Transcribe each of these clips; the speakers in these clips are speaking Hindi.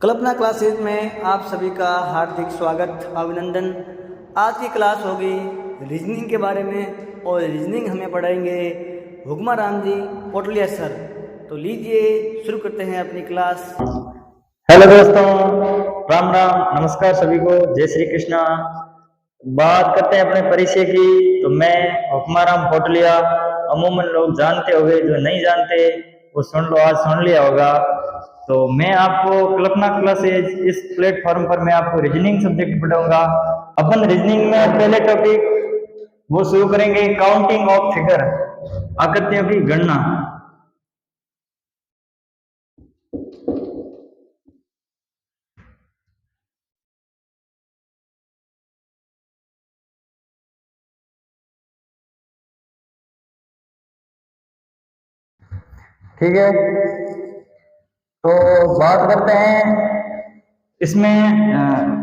कल्पना क्लासेज में आप सभी का हार्दिक स्वागत अभिनंदन। आज की क्लास होगी रीजनिंग के बारे में और रीजनिंग हमें पढ़ाएंगे हुक्मा राम जी पोटलिया सर। तो लीजिए शुरू करते हैं अपनी क्लास। हेलो दोस्तों, राम राम, नमस्कार सभी को, जय श्री कृष्णा। बात करते हैं अपने परिचय की। तो मैं हुक्मा राम पोटलिया, अमूमन लोग जानते होंगे, जो नहीं जानते वो सुन लो, आज सुन लिया होगा। तो मैं आपको कल्पना क्लासेज इस प्लेटफॉर्म पर मैं आपको रीजनिंग सब्जेक्ट पढ़ाऊंगा। अपन रीजनिंग में पहले टॉपिक वो शुरू करेंगे, काउंटिंग ऑफ फिगर, आकृतियों की गणना। ठीक है, तो बात करते हैं इसमें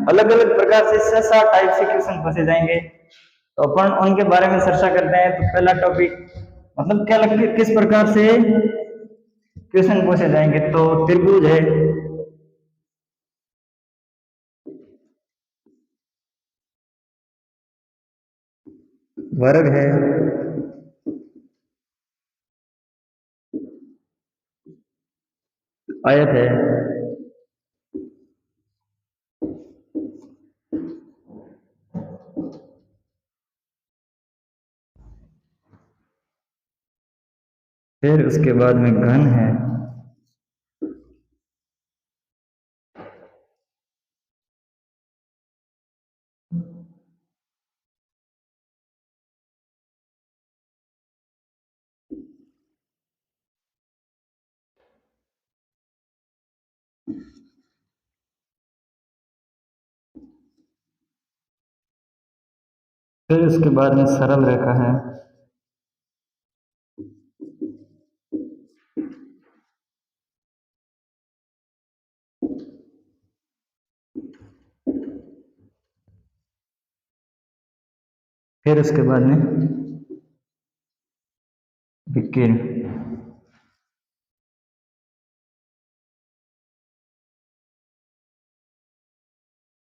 अलग अलग प्रकार से 6-7 टाइप से क्वेश्चन पूछे जाएंगे। तो अपन उनके बारे में चर्चा करते हैं। तो पहला टॉपिक मतलब क्या लगता है किस प्रकार से क्वेश्चन पूछे जाएंगे। तो त्रिभुज है, वर्ग है, आयत है, फिर उसके बाद में घन है, फिर उसके बाद में सरल रेखा है, फिर उसके बाद में विकीर्ण।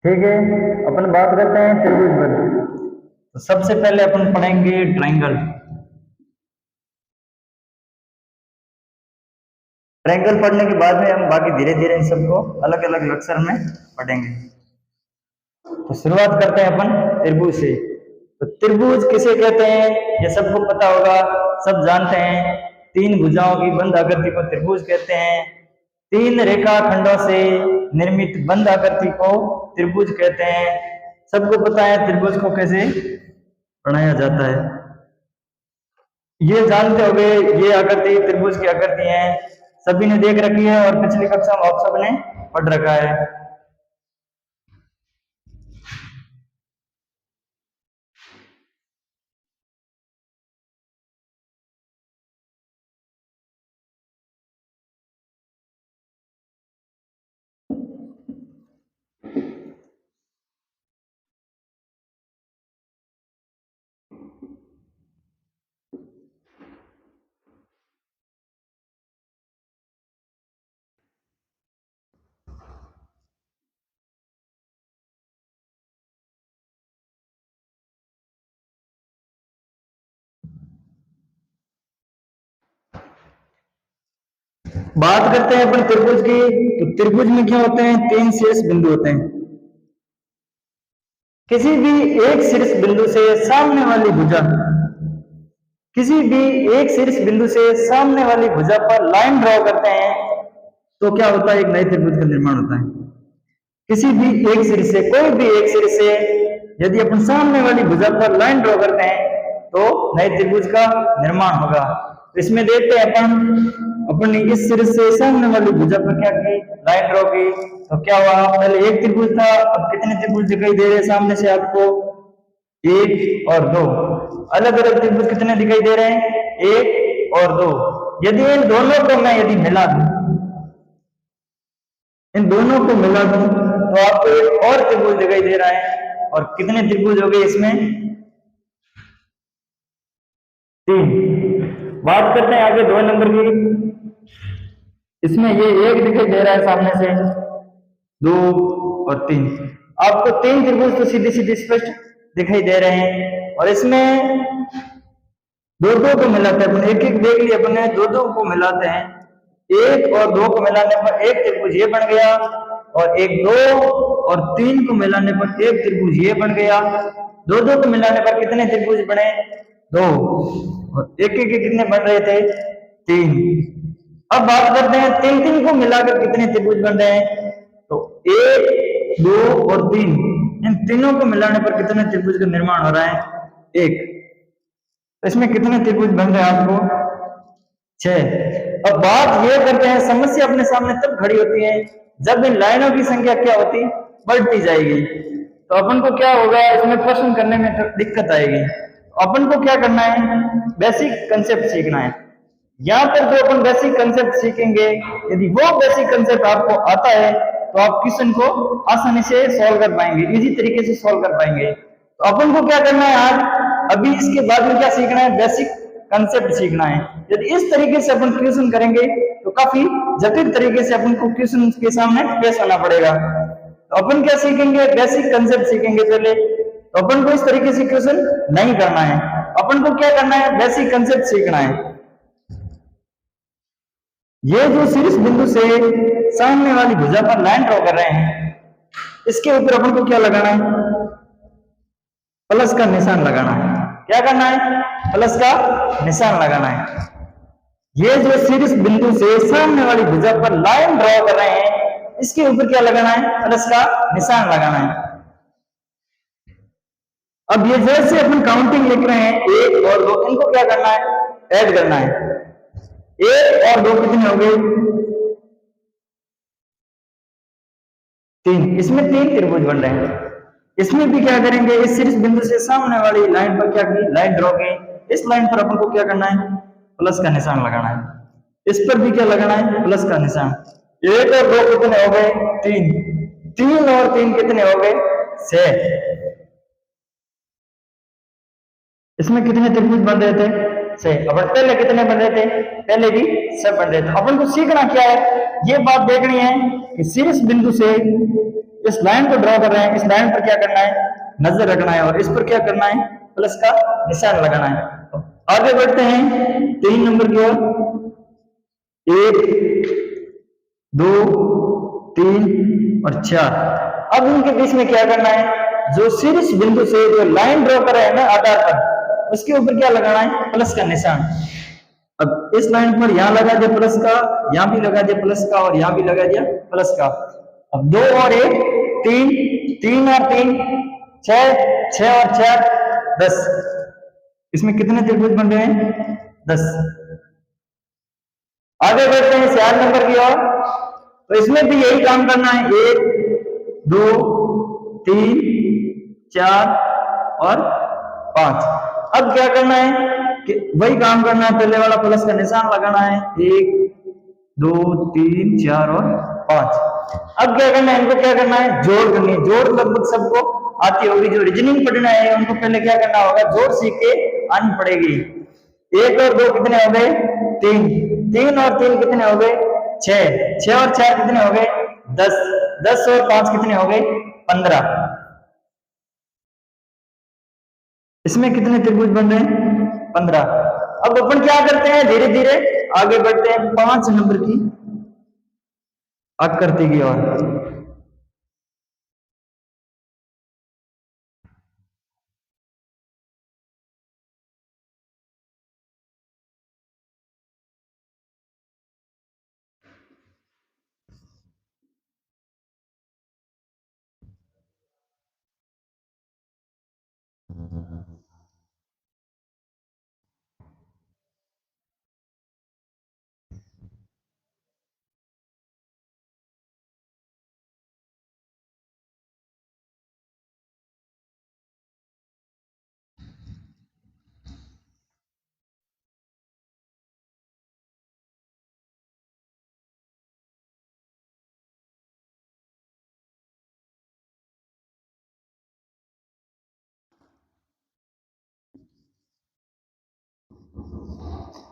ठीक है, अपन बात करते हैं त्रिभुज पर। तो सबसे पहले अपन पढ़ेंगे ट्रायंगल। ट्रायंगल पढ़ने के बाद में हम बाकी धीरे धीरे इन सबको अलग अलग लेक्चर में पढ़ेंगे। तो शुरुआत करते हैं अपन त्रिभुज से। तो त्रिभुज किसे कहते हैं ये सबको पता होगा, सब जानते हैं। तीन भुजाओं की बंद आकृति को त्रिभुज कहते हैं। तीन रेखा खंडों से निर्मित बंद आकृति को त्रिभुज कहते हैं। सबको पता है त्रिभुज को कैसे बनाया जाता है, ये जानते होंगे। ये आकृति त्रिभुज की आकृति है, सभी ने देख रखी है और पिछली कक्षा में आप सबने पढ़ रखा है। बात करते हैं अपन त्रिभुज की। तो त्रिभुज में क्या होते हैं, तीन शीर्ष बिंदु होते हैं। किसी भी एक शीर्ष बिंदु से सामने वाली भुजा, किसी भी एक शीर्ष बिंदु से सामने वाली भुजा पर लाइन ड्रॉ करते हैं तो क्या होता है, एक नए त्रिभुज का निर्माण होता है। किसी भी एक शीर्ष से, कोई भी एक शीर्ष से यदि अपन सामने वाली भुजा पर लाइन ड्रॉ करते हैं तो नए त्रिभुज का निर्माण होगा। तो इसमें देखते हैं अपन ने इस शीर्ष से सामने वाली भुजा पर क्या की, लाइन ड्रॉ की। तो क्या हुआ, पहले एक त्रिभुज था, अब कितने त्रिभुज दिखाई दे रहे हैं सामने से आपको, एक और दो। अलग अलग त्रिभुज कितने दिखाई दे रहे हैं, एक और दो। यदि इन दोनों को मैं यदि मिला दूं, इन दोनों को मिला दूं तो आपको एक और त्रिभुज दिखाई दे रहा है। और कितने त्रिभुज हो गए इसमें, तीन। बात करते हैं आगे 2 नंबर की। इसमें ये एक दिखाई दे रहा है सामने से, 2 और 3। आपको 3 त्रिभुज तो सीधे सीधे स्पष्ट दिखाई दे रहे हैं, और इसमें दो दो को मिलाते हैं अपन, एक एक देख लिया अपन ने, दो दो को मिलाते हैं, 1 और 2 को मिलाने पर एक त्रिभुज ये बन गया, और 1 2 और 3 को मिलाने पर एक त्रिभुज ये बन गया। दो दो को मिलाने पर कितने त्रिभुज बने? 2, और एक एक के कितने बन रहे थे? 3। अब बात करते हैं 3 3 को मिलाकर कितने त्रिभुज बन रहे हैं। तो 1 2 और 3, इन तीनों को मिलाने पर कितने त्रिभुज का निर्माण हो रहा है? 1। इसमें कितने त्रिभुज बन रहे हैं आपको? 6। अब बात ये करते हैं, समस्या अपने सामने तब खड़ी होती है जब इन लाइनों की संख्या क्या होती? बढ़ती जाएगी। तो अपन को क्या होगा, इसमें प्रश्न करने में दिक्कत आएगी। अपन को क्या करना है? बेसिक कंसेप्ट सीखना है। यहाँ पर जो अपन बेसिक कंसेप्ट सीखेंगे, यदि वो बेसिक कंसेप्ट आपको आता है तो आप क्वेश्चन को आसानी से सॉल्व कर पाएंगे, इजी तरीके से सॉल्व कर पाएंगे। तो अपन को क्या करना है आज, अभी इसके बाद में क्या सीखना है? बेसिक कंसेप्ट सीखना है। यदि इस तरीके से अपन क्वेश्चन करेंगे तो काफी जटिल तरीके से अपन को क्वेश्चन के सामने पेश होना पड़ेगा। तो अपन क्या सीखेंगे? बेसिक कंसेप्ट सीखेंगे पहले। तो अपन को इस तरीके से क्वेश्चन नहीं करना है, अपन को क्या करना है? बेसिक कंसेप्ट सीखना है। ये जो शीर्ष बिंदु से सामने वाली भुजा पर लाइन ड्रॉ कर रहे हैं, इसके ऊपर अपन को क्या लगाना है? प्लस का निशान लगाना है। क्या करना है? प्लस का निशान लगाना है। ये जो शीर्ष बिंदु से सामने वाली भुजा पर लाइन ड्रॉ कर रहे हैं, इसके ऊपर क्या लगाना है? प्लस का निशान लगाना है। अब ये जैसे अपन काउंटिंग लिख रहे हैं 1 और 2, इनको क्या करना है? ऐड करना है। 1 और 2 कितने हो गए? 3। इसमें 3 त्रिभुज बन रहे हैं। इसमें भी क्या करेंगे? इस शीर्ष बिंदु से सामने वाली लाइन पर क्या की? लाइन ड्रॉ की। इस लाइन पर अपन को क्या करना है? प्लस का निशान लगाना है। इस पर भी क्या लगाना है? प्लस का निशान। 1 और 2 कितने हो गए? 3। 3 और 3 कितने हो गए? 6। इसमें कितने त्रिभुज बन रहे थे? 6। अपन पहले कितने बन रहे थे? पहले भी 6 बन रहे थे। अपन को सीखना क्या है? ये बात देखनी है कि शीर्ष बिंदु से इस लाइन को ड्रॉ कर रहे हैं, इस लाइन पर क्या करना है? नजर रखना है, और इस पर क्या करना है? प्लस का निशान लगाना है। तो आगे बढ़ते हैं 3 नंबर की ओर। 1 2 3 और 4। अब इनके बीच में क्या करना है? जो शीर्ष बिंदु से जो लाइन ड्रॉ कर रहे हैं ना आधार पर, उसके ऊपर क्या लगाना है? प्लस का निशान। अब इस लाइन पर यहां लगा दिया प्लस का, यहां भी लगा दिया प्लस का, और यहां भी लगा दिया प्लस का। अब 2 और 1 3, 3 और 3 6, 6 और 4 10। इसमें कितने त्रिभुज बन रहे हैं? 10। आगे बढ़ते हैं 4 नंबर की ओर। तो इसमें भी यही काम करना है, 1 2 3 4 और 5। अब क्या करना है कि वही काम करना है, पहले वाला प्लस का निशान लगाना है। 1 2 3 4 और 5। अब क्या करना है? इनको क्या करना है? जोड़ करनी है। जोड़ लगभग सबको आती होगी, जो रीजनिंग पढ़ना है उनको पहले क्या करना होगा? जोड़ सीख के आनी पड़ेगी। 1 और 2 कितने हो गए? 3। 3 और 3 कितने हो गए? 6। 6 और 4 कितने हो गए? 10। 10 और 5 कितने हो गए? 15। इसमें कितने त्रिभुज बन रहे हैं? 15। अब अपन क्या करते हैं? धीरे धीरे आगे बढ़ते हैं 5 नंबर की आकृति की ओर।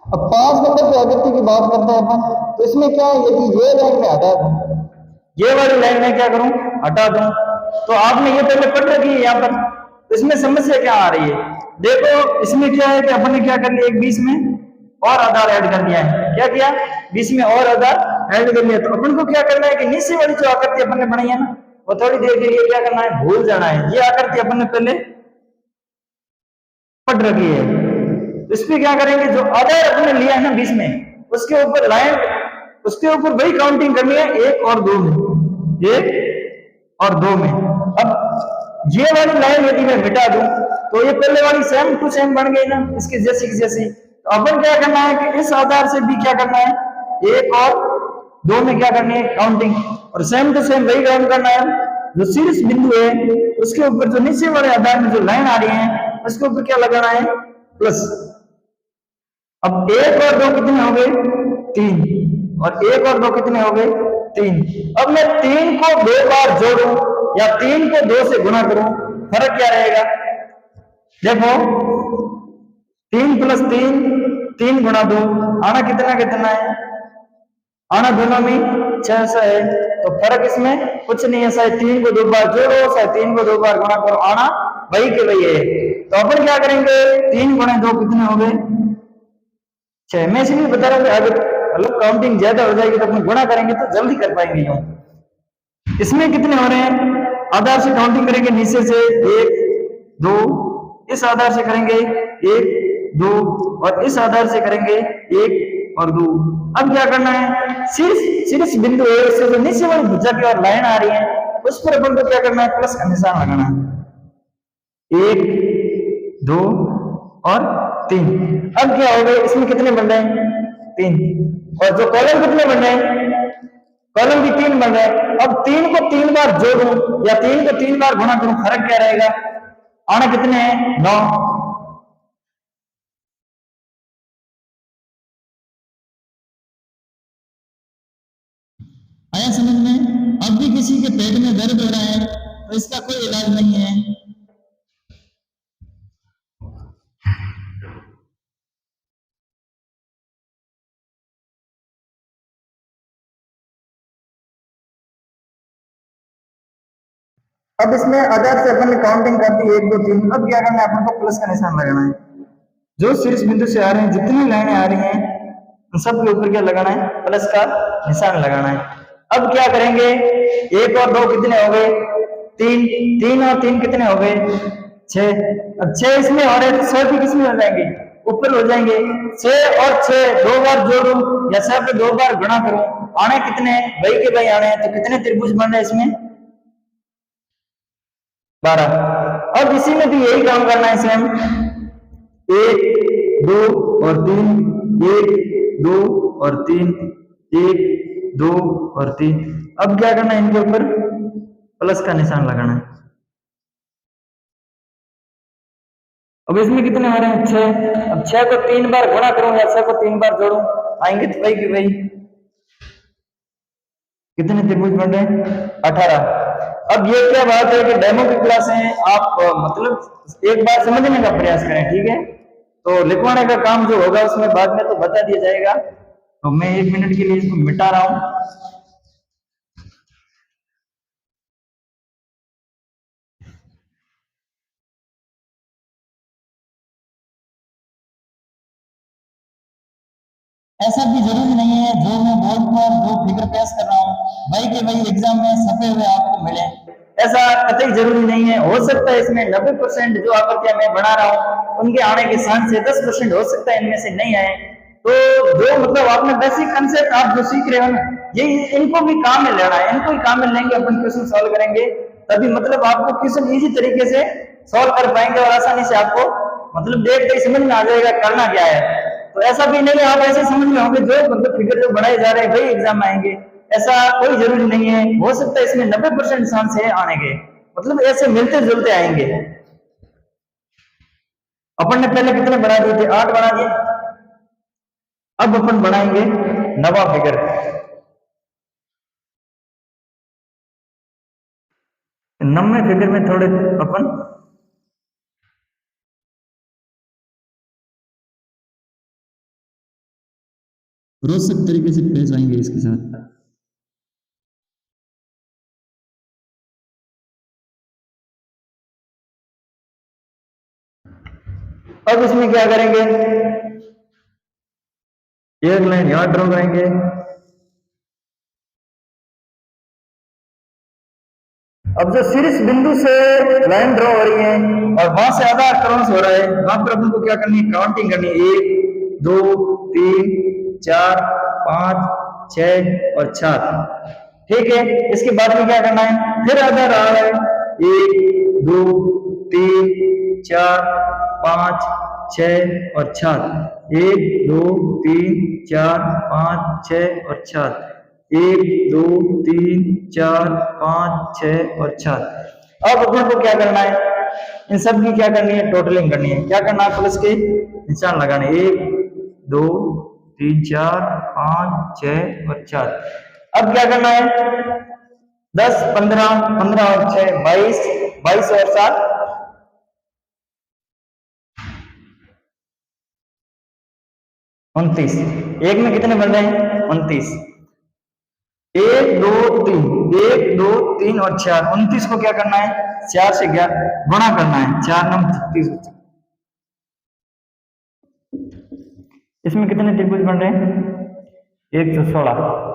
अब 5 नंबर की आकृति की बात करते हैं अपन। तो इसमें क्या है? यदि ये लाइन में आता है ये वाली लाइन में क्या करूं, हटा दूं। तो आपने ये पहले पढ़ रखी है यहाँ पर, तो इसमें समस्या क्या आ रही है, देखो इसमें क्या है कि अपन ने क्या कर लिया, एक बीच में और आधार ऐड कर दिया है, क्या किया, बीच में और आधार ऐड कर लिया। तो अपन को क्या करना है कि नीचे वाली जो आकृति अपन ने बनाई है ना, वो थोड़ी देर के लिए क्या करना है, भूल जाना है। ये आकृति अपन ने पहले पढ़ रखी है, तो इस पे क्या करेंगे, जो आधार अपने लिया है ना बीच में, उसके ऊपर लाइन, उसके ऊपर वही काउंटिंग करनी है, एक और दो में, एक और दो में। अब ये वाली लाइन यदि मैं मिटा दूं तो ये पहले वाली सेम टू सेम बन गई ना, इसकी जैसी की जैसी। तो अपन क्या करना है कि इस आधार से भी क्या करना है, एक और दो में क्या करनी है, काउंटिंग, और सेम टू सेम वही काउंट करना है। जो शीर्ष बिंदु है उसके ऊपर जो नीचे वाले आधार में जो लाइन आ रही है उसके ऊपर क्या लगाना है, प्लस। अब एक और दो कितने हो गए, तीन, और एक और दो कितने हो गए, तीन। अब मैं तीन को दो बार जोड़ूं या तीन को दो से गुणा करूं, फर्क क्या रहेगा, देखो तीन प्लस तीन, तीन गुणा दो, आना कितना कितना है, आना दोनों में छह सा है, तो फर्क इसमें कुछ नहीं है, चाहे तीन को दो बार जोड़ो चाहे तीन को दो बार गुणा करो, आना वही के वही है। तो अपन क्या करेंगे, तीन गुणे दो कितने हो गए, छह। मैं इसलिए बता रहा हूँ अगर मतलब काउंटिंग ज्यादा हो जाएगी तो अपन गुणा करेंगे तो जल्दी कर पाएंगे यूं। इसमें कितने हो रहे हैं, आधार से काउंटिंग करेंगे नीचे से, एक दो, इस आधार से करेंगे एक दो, और इस आधार से करेंगे एक और दो। अब क्या करना है, शीर्ष शीर्ष बिंदु है, इससे जो नीचे वाली भुजा की ओर लाइन आ रही है उस पर अपन को क्या करना है, प्लस का निशान लगाना है, एक दो और तीन। अब क्या हो गए, इसमें कितने बन रहे हैं, तीन, और जो कॉलम कितने बन रहे हैं, कॉलम भी तीन बन रहे हैं। अब तीन को तीन बार जोड़ूं या तीन को तीन बार गुणा करूं, फर्क क्या रहेगा, आना कितने हैं, नौ। आया समझ में। अब भी किसी के पेट में दर्द हो रहा है तो इसका कोई इलाज नहीं है। अब इसमें आधार से अपन ने काउंटिंग कर दी, एक दो तीन। अब क्या करना है, अपन को प्लस का निशान लगाना है। जो शीर्ष बिंदु से आ रहे हैं, जितनी लाइनें आ रही हैं उन सब के ऊपर क्या लगाना है, प्लस का निशान लगाना है। अब क्या करेंगे, एक और दो कितने हो गए, तीन, तीन और तीन कितने हो गए, छह। अब छह इसमें हो रहे हैं तो छह भी किसमें हो जाएंगे, ऊपर हो जाएंगे। छह और छह दो बार जोड़ू या छह पे दो बार गुणा करूं, आने कितने, वही के वही आने हैं। तो कितने त्रिभुज बन रहे हैं इसमें, 12। अब इसी में भी यही काम करना है सेम, एक दो और तीन, एक दो और तीन, एक दो और तीन। अब क्या करना है, इनके ऊपर प्लस का निशान लगाना है। अब इसमें कितने आ रहे हैं, छह। अब छह को तीन बार गुणा करूं या छह को तीन बार जोड़ूं, आएंगे तो वही की वही। कितने त्रिभुज बन रहे हैं, 18। अब ये क्या बात है कि डेमो की क्लास है, आप मतलब एक बार समझने का प्रयास करें, ठीक है। तो लिखवाने का काम जो होगा उसमें बाद में तो बता दिया जाएगा। तो मैं एक मिनट के लिए इसको मिटा रहा हूं। ऐसा भी जरूरी नहीं है जो मैं बोर्ड पर जो फिगर पेश कर रहा हूँ वही के वही एग्जाम में छपे हुए आपको मिले, ऐसा कतई जरूरी नहीं है। हो सकता है इसमें 90% जो आकृतियां मैं बना रहा हूँ उनके आने के चांस से 10% हो सकता है इनमें से नहीं आए। तो जो मतलब आपने बेसिक कंसेप्ट आप जो सीख रहे हो ना, ये इनको भी काम में लेना है, इनको ही काम में लेंगे, अपन क्वेश्चन सॉल्व करेंगे तभी मतलब आपको क्वेश्चन इजी तरीके से सॉल्व कर पाएंगे और आसानी से आपको मतलब देखते ही समझ में आ जाएगा करना क्या है। तो ऐसा भी नहीं है आप ऐसे समझ में होंगे जो मतलब फिगर जो बनाए जा रहे हैं वही एग्जाम में आएंगे, ऐसा कोई जरूरी नहीं है। हो सकता है इसमें 90% चांस है आने के, मतलब ऐसे मिलते जुलते आएंगे। अपन ने पहले कितने बना दिए थे, 8 बना दिए। अब अपन बनाएंगे नवा फिगर। नवे फिगर में थोड़े अपन रोचक तरीके से पेश आएंगे इसके साथ। अब इसमें क्या करेंगे, एक लाइन यहां ड्रॉ करेंगे, अब जो शीर्ष बिंदु से लाइन ड्रॉ हो रही है और वहां से आधार क्रॉस हो रहा है, वहां पर अपन को क्या करनी है, काउंटिंग करनी है, 1 2 3 4 5 6 और 7। ठीक है, इसके बाद में क्या करना है, फिर आधार आ रहा है, 1 2 3 4 5 6 और 7, 1 2 3 4 5 6 और 7, 1 2 3 4 5 6 और 7। अब अपन को क्या करना है, इन सब की क्या करनी है, टोटलिंग करनी है। क्या करना है, प्लस के निशान लगाने, 1 2 3 4 5 6 और 4। अब क्या करना है, 10 15 15 और 6 22 22 और 7 29। एक में कितने बन रहे हैं, 29। 1 2 3 1 2 3 और 4, 29 को क्या करना है, 4 से गुणा करना है, 4 9 36। इसमें कितने त्रिभुज बन रहे हैं, 116।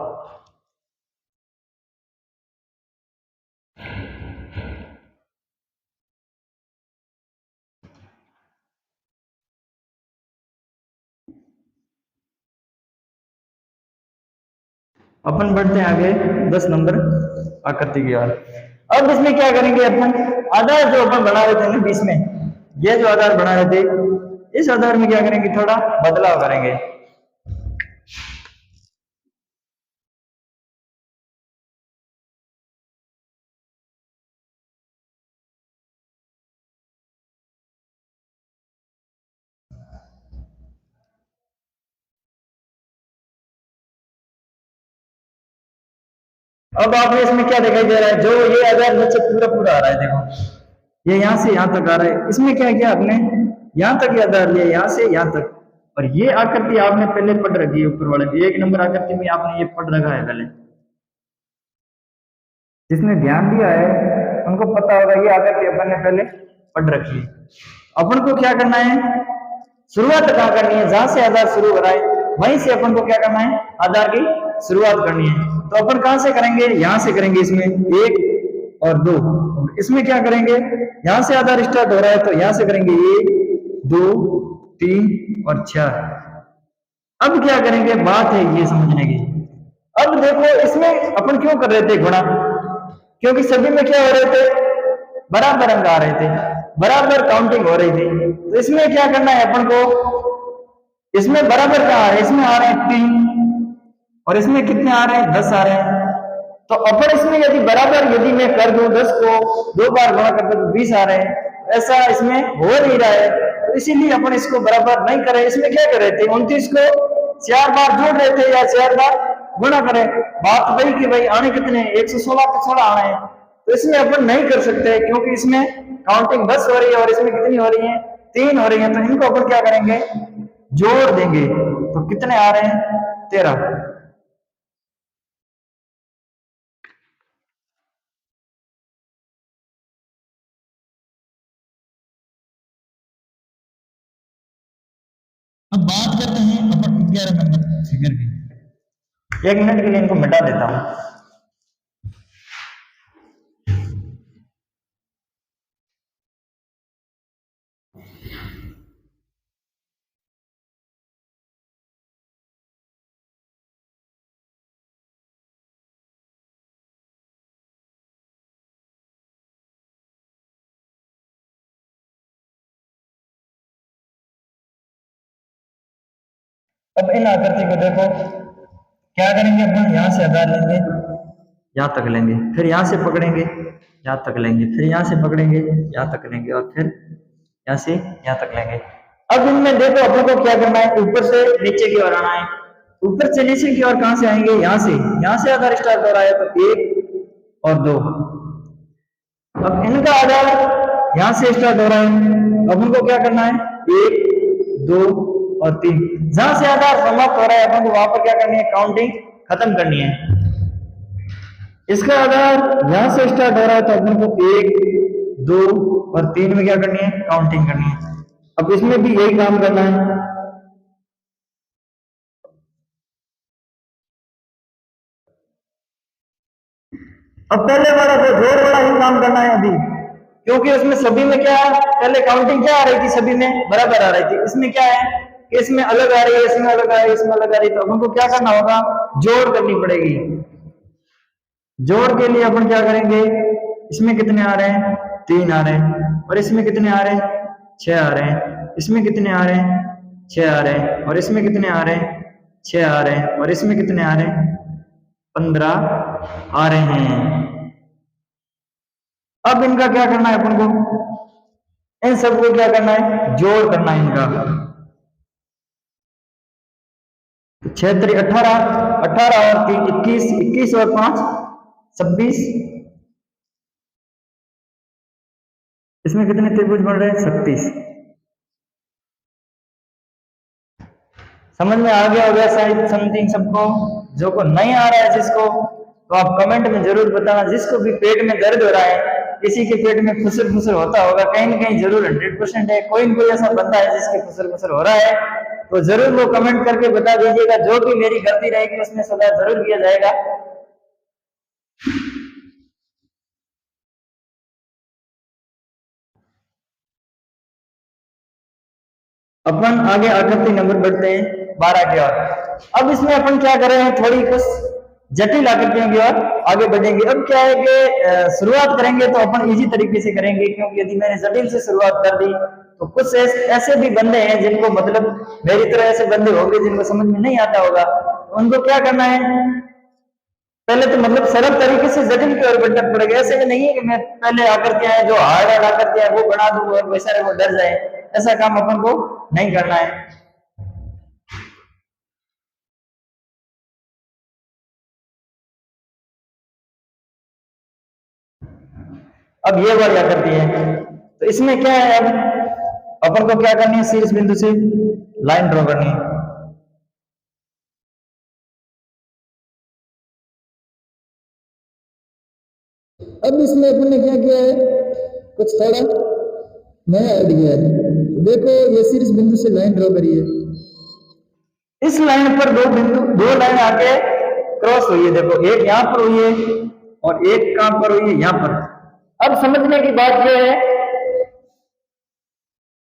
अपन बढ़ते हैं आगे 10 नंबर आकृति की ओर। अब इसमें क्या करेंगे, अपन आधार जो अपन बना रहे थे ना बीच में, ये जो आधार बना रहे थे, इस आधार में क्या करेंगे, थोड़ा बदलाव करेंगे। अब आपने इसमें क्या दिखाई दे रहा है, जो ये आधार नीचे पूरा पूरा आ रहा है, देखो ये यहां से यहां तक आ रहा है, इसमें क्या किया आपने, यहां तक ये आधार लिया, यहां से यहां तक। और ये आकृति आपने पहले पढ़ रखी है, ऊपर वाले में 1 नंबर आकृति में आपने ये पढ़ रखा है पहले, जिसने ध्यान दिया है उनको पता होगा ये आकृति अपन ने पहले पढ़ रखी है। अपन को क्या करना है, शुरुआत कहाँ करनी है, जहां से आधार शुरू हो रहा है वहीं से अपन को क्या करना है, आधार की शुरुआत करनी है। तो अपन कहां से करेंगे, यहां से करेंगे, इसमें 1 और 2। इसमें क्या करेंगे, यहां से आधार स्टार्ट हो रहा है तो यहां से करेंगे 1 2 3 और 4। अब क्या करेंगे, बात है ये समझने की। अब देखो इसमें अपन क्यों कर रहे थे गुणा, क्योंकि सभी में क्या हो रहे थे, बराबर अंक आ रहे थे, बराबर काउंटिंग हो रही थी। तो इसमें क्या करना है अपन को, इसमें बराबर क्या आ रहे हैं, इसमें आ रहे हैं 3 और इसमें कितने आ रहे हैं, 10 आ रहे हैं। तो अपन इसमें यदि बराबर यदि मैं कर दूं, 10 को 2 बार गुणा कर दूं तो 20 आ रहे हैं, ऐसा इसमें हो नहीं रहा है। तो इसीलिए अपन इसको बराबर नहीं करें। इसमें क्या कर रहे थे, 29 को 4 बार जोड़ रहे थे या 4 बार गुणा करें। बात वही कि भाई आने कितने, 116 पे 16 आने हैं। तो इसमें अपन नहीं कर सकते क्योंकि इसमें काउंटिंग 10 हो रही है और इसमें कितनी हो रही है, 3 हो रही है। तो इनको अपन क्या करेंगे, जोड़ देंगे। तो कितने आ रहे हैं, 13। अब बात करते हैं अपन 11 नंबर फिगर की। 1 मिनट के लिए इनको मिटा देता हूं। अब इन आकृति को देखो, क्या करेंगे अपन, यहां से आधार लेंगे, यहां तक लेंगे, फिर यहां से पकड़ेंगे, यहां तक लेंगे, फिर यहां से पकड़ेंगे, यहां तक लेंगे और फिर यहां से यहां तक लेंगे। अब इनमें देखो अपन को क्या करना है, ऊपर से नीचे की ओर आना है। ऊपर से नीचे की ओर कहां से आएंगे, यहां से आधार स्टार्ट हो रहा है तो 1 और 2। अब इनका आधार यहां से स्टार्ट हो रहा है, अब उनको क्या करना है, 1 2 और 3। जहां से आधार समाप्त हो रहा है अपन को वहां पर क्या करनी है, काउंटिंग खत्म करनी है। इसका आधार यहां से स्टार्ट हो रहा है तो अपन को 1 2 और 3 में क्या करनी है, काउंटिंग करनी है। अब इसमें भी यही काम करना है। अब पहले वाला तो जोड़ वाला ही काम करना है अभी, क्योंकि उसमें सभी में क्या है, पहले काउंटिंग क्या आ रही थी, सभी में बराबर आ रही थी। इसमें क्या है कि इसमें अलग आ रही है, इसमें अलग आ रही है, इसमें अलग आ रही है, तो अपन को क्या करना होगा, जोड़ करनी पड़ेगी। जोड़ के लिए अपन क्या करेंगे, इसमें कितने आ रहे हैं, 3 आ रहे हैं, और इसमें कितने आ रहे हैं, 6 आ रहे हैं, इसमें कितने आ रहे हैं, 6 आ रहे हैं, और इसमें कितने आ रहे हैं, 6 आ रहे हैं, और इसमें कितने आ रहे हैं, 15 आ रहे हैं। अब इनका क्या करना है अपन को, इन सबको क्या करना है, जोड़ करना है इनका। 6 3 18, 18 और 3 21, 21 और 5 26, इसमें कितने त्रिभुज बन रहे हैं, 36। समझ में आ गया होगा शायद समथिंग सबको। जो को नहीं आ रहा है जिसको, तो आप कमेंट में जरूर बताना। जिसको भी पेट में दर्द हो रहा है, किसी के पेट में खुसर खुसर होता होगा, कहीं ना कहीं जरूर 100% है, कोई न कोई ऐसा बंदा है जिसके खुसर खुसर हो रहा है, तो जरूर वो कमेंट करके बता दीजिएगा। जो भी मेरी गलती रहेगी उसमें सुधार जरूर किया जाएगा। अपन आगे आकृति नंबर बढ़ते हैं 12 की ओर। अब इसमें अपन क्या कर रहे हैं, थोड़ी कुछ जटिल आकृतियों की ओर आगे बढ़ेंगे। अब क्या है कि शुरुआत करेंगे तो अपन इजी तरीके से करेंगे, क्योंकि यदि मैंने जटिल से शुरुआत कर दी तो कुछ ऐसे भी बंदे हैं जिनको, मतलब मेरी तरह ऐसे बंदे होंगे जिनको समझ में नहीं आता होगा, तो उनको क्या करना है, पहले तो मतलब सरल तरीके से जटिल की ओर बढ़ना पड़ेगा। ऐसे में नहीं है कि मैं पहले आकृतियां हैं जो हार्ड आकृतियां हैं वो बना दूं और बेचारे वो डर जाए, ऐसा काम अपन को नहीं करना है। अब ये वाली आकृति है, तो इसमें क्या है, अब अपन को क्या करनी है, शीर्ष बिंदु से लाइन ड्रॉ करनी है। अब इसमें अपन ने क्या किया है, कुछ थोड़ा नया ऐड किया है। देखो ये शीर्ष बिंदु से लाइन ड्रॉ करी है, इस लाइन पर दो लाइन आके क्रॉस हुई है। देखो एक यहां पर हुई है और एक कहां पर हुई है, यहां पर। अब समझने की बात यह है,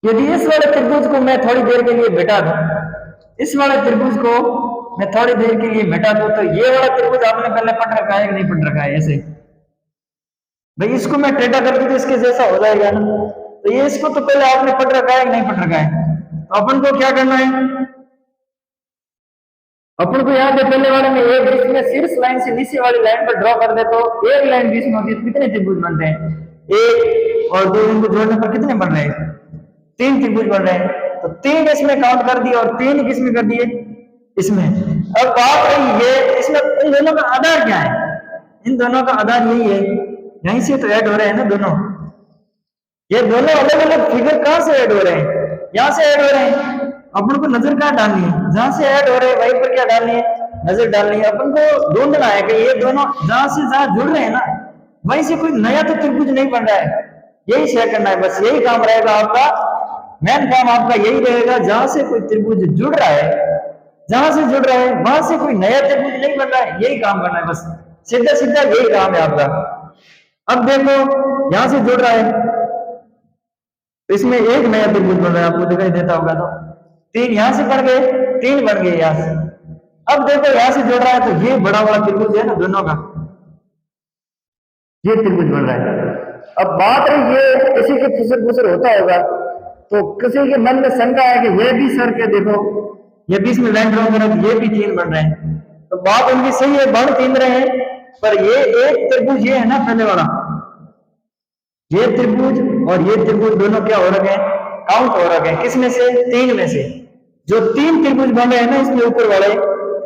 यदि इस वाले त्रिभुज को मैं थोड़ी देर के लिए मिटा दूं, इस वाले त्रिभुज को मैं थोड़ी देर के लिए मिटा दूं, तो ये वाला त्रिभुज आपने पहले पढ़ रखा है कि नहीं पढ़ रखा है, ऐसे भाई इसको मैं टेढ़ा कर दूं तो इसके जैसा हो जाएगा ना, तो ये इसको तो पहले आपने पढ़ रखा है कि नहीं पढ़ रखा है। तो अपन को क्या करना है, अपन को याद है पहले वाले में एक बीच में शीर्ष लाइन से नीचे वाली लाइन पर ड्रॉ कर दे तो एक लाइन बीच में होती है, कितने त्रिभुज बनते हैं, एक और दो, इनको जोड़ने पर कितने बन रहे हैं, 3 त्रिभुज बन रहे हैं। तो 3 इसमें काउंट कर दिए और 3 किसमें कर दिए, इसमें। अब बात रही ये, इसमें इन दोनों का आधार क्या है, इन दोनों का आधार यही है, यहीं से तो ऐड हो रहे हैं ना दोनों। ये दोनों अलग अलग फिगर कहां से ऐड हो रहे हैं, यहां से ऐड हो रहे हैं। अपन को नजर कहां डालनी है, जहां से ऐड हो रहे हैं वहीं पर क्या डालनी है, नजर डालनी है। अपन को ढूंढना है कि ये दोनों जहां से जहां जुड़ रहे हैं ना, वहीं से कोई नया तो त्रिभुज नहीं बन रहा है, यही शेयर करना है, बस यही काम रहेगा आपका। मेन काम आपका यही रहेगा, जहां से कोई त्रिभुज जुड़ रहा है, जहां से जुड़ रहा है वहां से कोई नया त्रिभुज नहीं बन रहा है, यही काम करना है, बस सीधा सीधा यही काम है आपका। अब देखो यहां से जुड़ रहा है, तो इसमें एक नया त्रिभुज बन रहा है, आपको दिखाई देता होगा। तो 3 यहां से बन गए, 3 बन गए यहां से। अब देखो यहां से जुड़ रहा है, तो ये बड़ा वाला त्रिभुज है ना दोनों का, ये त्रिभुज बन रहा है। अब बात रही ये किसी के फुसर फुसर होता होगा, तो किसी के मन में शंका है कि ये भी सर के देखो ये बीच में लाइन ड्रॉ करा, ये भी 3 बन रहे हैं। तो बात उनकी सही है, बन 3 रहे हैं, पर ये एक त्रिभुज ये है ना पहले वाला, ये त्रिभुज और ये त्रिभुज दोनों क्या हो रखे हैं, काउंट हो रखे हैं, किसमें से, 3 में से। जो 3 त्रिभुज बन रहे हैं ना इसमें ऊपर वाले,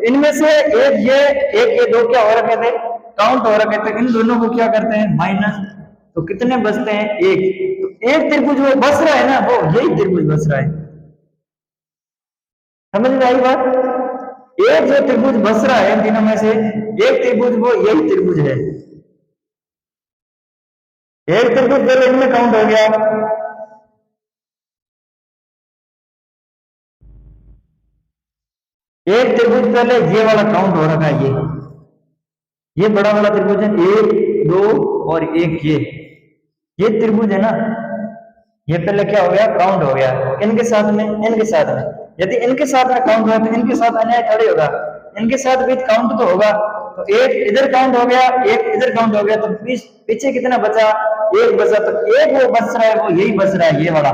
इनमें से एक ये 2 क्या हो रखे थे, काउंट हो रखे थे। इन दोनों को क्या करते हैं, माइनस, तो कितने बचते हैं, 1। तो एक त्रिभुज वो बच रहा है ना, वो यही त्रिभुज बच रहा है। समझ में आई बात, एक जो त्रिभुज बच रहा है इन तीनों में से, एक त्रिभुज वो यही त्रिभुज है। एक त्रिभुज पहले इनमें काउंट हो गया, एक त्रिभुज पहले ये वाला काउंट हो रखा है, ये बड़ा वाला त्रिभुज है, 1 2 और 1 ये त्रिभुज है ना, ये पहले क्या हो गया, काउंट हो गया इनके साथ में, इनके साथ में। यदि इनके साथ में काउंट हुआ तो इनके साथ अन्याय थोड़ी होगा, इनके साथ भी काउंट तो होगा। तो एक इधर काउंट हो गया, एक इधर काउंट हो गया, तो पीछे कितना बचा, एक बचा। तो एक वो बच रहा है, वो यही बच रहा है, ये वाला।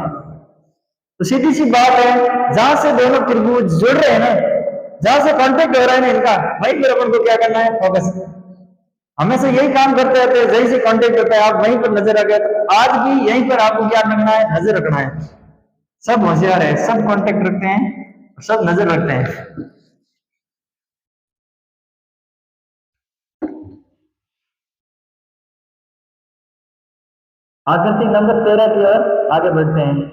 तो सीधी सी बात है, जहां से दोनों त्रिभुज जुड़ रहे हैं ना, जहां से कांटेक्ट हो रहा है ना इनका, वहीं पर अपन को क्या करना है, फोकस। हमेशा यही काम करते रहते हैं, जहीं से कांटेक्ट होता है आप वहीं पर नजर रखें। तो आज भी यहीं पर आपको क्या रखना है, नजर रखना है। सब होशियार है, सब कांटेक्ट रखते हैं, सब नजर रखते हैं। आकृति नंबर 13 की ओर आगे बढ़ते हैं।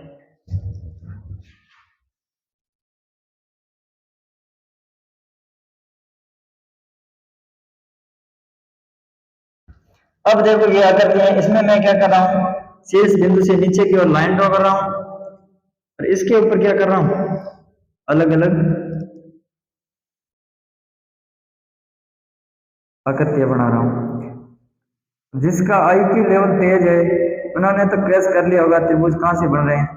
अब देखो ये आकृति है, इसमें मैं क्या कर रहा हूं, शीर्ष बिंदु से नीचे की ओर लाइन ड्रॉ कर रहा हूं, और इसके ऊपर क्या कर रहा हूं, अलग अलग आकृतियां बना रहा हूं। जिसका आईक्यू लेवल तेज है उन्होंने तो क्रैश कर लिया होगा त्रिभुज कहां से बन रहे हैं।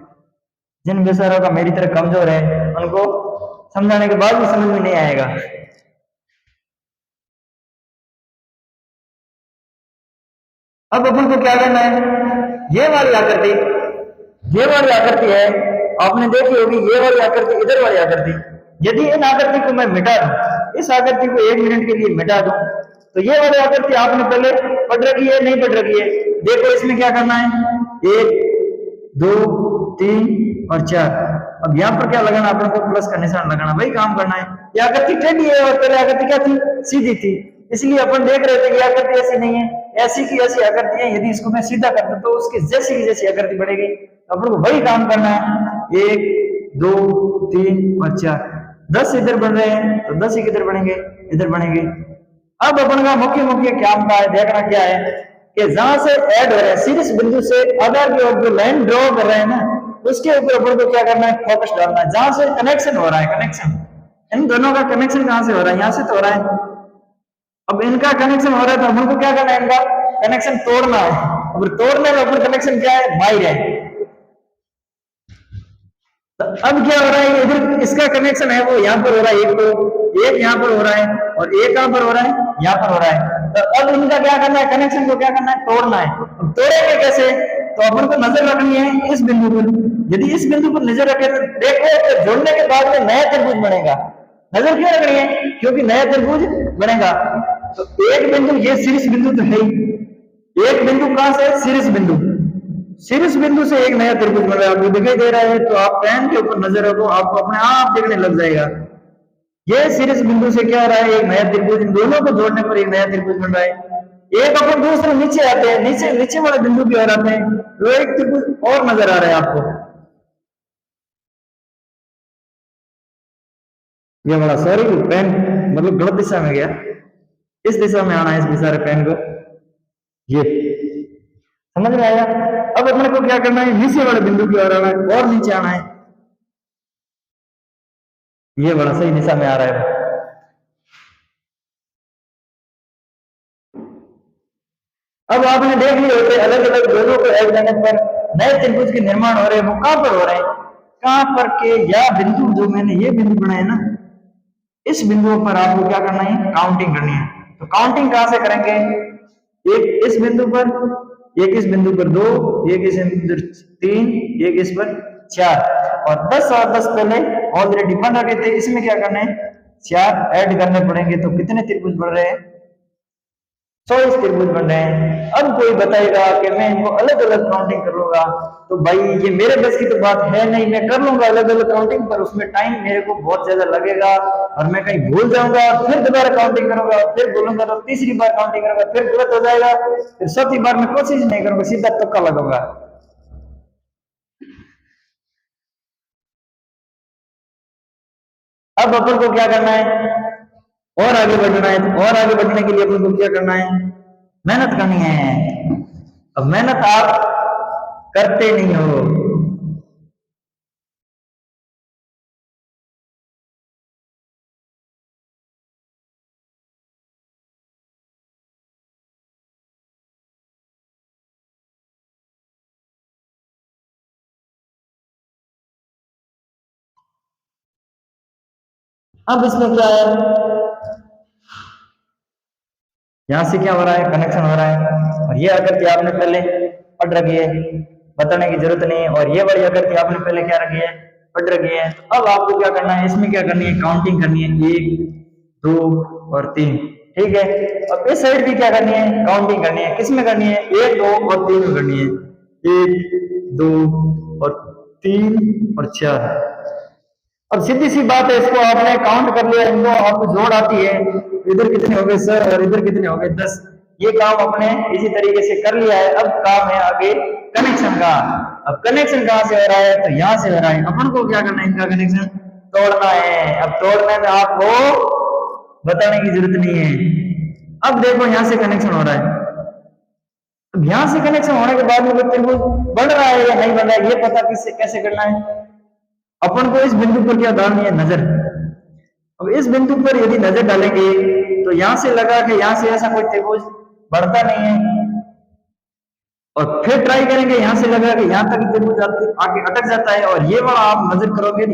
जिन बेचारों का मेरी तरह कमजोर है उनको समझाने के बाद भी समझ में नहीं आएगा। अब अपन को क्या करना है, ये वाली आकृति, ये वाली आकृति है, आपने देखी होगी ये वाली आकृति, इधर वाली आकृति। यदि इन आकृति को मैं मिटा दूं, इस आकृति को 1 मिनट के लिए मिटा दूं, तो ये वाली आकृति आपने पहले पढ़ रखी है, नहीं पढ़ रखी है। देखो इसमें क्या करना है, 1 2 3 और 4। अब यहाँ पर क्या लगाना, अपन को प्लस का निशान लगाना, वही काम करना है। ये आकृति टेढ़ी है और पहले आकृति क्या थी, सीधी थी, इसलिए अपन देख रहे थे कि आकृति ऐसी नहीं है, ऐसी की ऐसी आकृति है। यदि इसको मैं सीधा करता तो उसकी जैसी की जैसी आकृति बढ़ेगी। अपन को वही काम करना है, 1 2 3 और 4। 10 इधर बन रहे हैं तो 10 ही किधर बनेंगे, इधर बनेंगे। अब अपन का मुख्य काम का है, देखना क्या है कि जहां से ऐड हो रहे हैं, शीर्ष बिंदु से आधार की ओर जो लाइन ड्रॉ कर रहे हैं ना, उसके ऊपर अपन को क्या करना है, फोकस डालना है। जहां से कनेक्शन हो रहा है, कनेक्शन इन दोनों का कनेक्शन कहां से हो रहा है, यहां से तो हो रहा है। अब इनका कनेक्शन हो रहा है तो अपन को क्या करना है, इनका कनेक्शन तोड़ना है। अब तोड़ने में अपन कनेक्शन क्या है, माहिर है। तो अब क्या हो रहा है, इधर इसका कनेक्शन है वो यहाँ पर हो रहा है, एक तो एक यहाँ पर हो रहा है और एक कहां पर हो रहा है, यहाँ पर हो रहा है। तो अब इनका क्या करना है, कनेक्शन को क्या करना है, तोड़ना है। अब तोड़ेंगे कैसे, तो अपन को नजर रखनी है इस बिंदु पर। यदि इस बिंदु पर नजर रखे तो देखो तो जोड़ने के बाद में नया त्रिभुज बनेगा। नजर क्यों रखनी है, क्योंकि नया त्रिभुज बनेगा। तो एक बिंदु, ये शीर्ष बिंदु तो है ही, एक बिंदु कहां से, शीर्ष बिंदु, शीर्ष बिंदु से एक नया त्रिभुज बन रहा है, आपको दिखाई दे रहा है। तो आप पेन के ऊपर नजर रखो, आपको अपने आप दिखने लग जाएगा। ये शीर्ष बिंदु से क्या हो रहा है, एक नया त्रिभुज, इन दोनों को जोड़ने पर एक नया त्रिभुज बन रहा है। एक अपन दूसरे नीचे आते हैं, नीचे वाले बिंदु की ओर आते हैं, तो एक त्रिभुज और नजर आ रहा है आपको। ये बड़ा सॉरी, पेन मतलब गलत दिशा में गया, इस दिशा में आना है इस बेचारे पेन को, ये समझ में आया। अब अपने को क्या करना है, नीचे वाले बिंदु की ओर आना है और नीचे आना है, ये बड़ा सही दिशा में आ रहा है। अब आपने देख लिए होते अलग अलग दोनों को ऐड करने पर नए त्रिभुज के निर्माण हो रहे हैं। वो कहां पर हो रहे हैं, कहां पर के, या बिंदु जो मैंने ये बिंदु बनाया ना, इस बिंदुओं पर आपको क्या करना है, काउंटिंग करनी है। तो काउंटिंग कहां से करेंगे, एक इस बिंदु पर, एक इस बिंदु पर 2, एक इस बिंदु 3, एक इस पर 4, और 10 और 10 पहले ऑलरेडी बन रखे थे। इसमें क्या करना है, 4 ऐड करने पड़ेंगे। तो कितने त्रिभुज बन रहे हैं, 24 त्रिभुज बन रहे हैं। अब कोई बताएगा कि मैं इनको अलग अलग काउंटिंग कर लूंगा, तो भाई ये मेरे बस की तो बात है नहीं। मैं कर लूंगा अलग अलग काउंटिंग, पर उसमें टाइम मेरे को बहुत ज्यादा लगेगा और मैं कहीं भूल जाऊंगा, फिर दोबारा काउंटिंग करूंगा, फिर भूलूंगा तो तीसरी बार काउंटिंग करूंगा, फिर गलत हो जाएगा, फिर चौथी बार में कोशिश नहीं करूंगा, सीधा तुक्का लगाऊंगा। अब अपन को क्या करना है, और आगे बढ़ना है। और आगे बढ़ने के लिए अपन को क्या करना है, मेहनत करनी है। अब मेहनत आप करते नहीं हो, अब इसमें क्या है, यहां से क्या हो रहा है, कनेक्शन हो रहा है। और ये आकृति आपने पहले पढ़ रखी है, बताने की जरूरत नहीं है। और ये वाली आकृति आपने पहले क्या रखी है, पढ़ रखी है। अब आपको क्या करना है, इसमें क्या करनी है, काउंटिंग करनी है, 1 2 और 3। ठीक है। अब इस साइड भी क्या करनी है, काउंटिंग करनी है। किसमें करनी है, 1 2 और 3 में करनी है। 1 2 और 3 और 4। अब सीधी सी बात है, इसको आपने काउंट कर लिया, इनको आपको जोड़ आती है, इधर कितने हो गए सर और इधर कितने हो गए 10। ये काम अपने इसी तरीके से कर लिया है। अब काम है आगे कनेक्शन का। अब कनेक्शन कहां से हो रहा है, तो यहां से हो रहा है। अपन को क्या करना है, इनका कनेक्शन तोड़ना है। अब तोड़ने में आपको बताने की जरूरत नहीं है। अब देखो यहां से कनेक्शन हो रहा है। अब यहां से कनेक्शन होने के बाद में त्रिभुज बढ़ रहा है या नहीं बढ़ रहा है, ये पता किससे कैसे करना है, अपन को इस बिंदु पर क्या डालनी है, नजर। अब इस बिंदु पर यदि नजर डालेंगे तो यहां से लगा के यहां से ऐसा कोई त्रिभुज बढ़ता नहीं है। और फिर ट्राई करेंगे यहां से लगा के यहां तक त्रिभुज आगे अटक जाता है। और ये वाला आप नजर करोगे,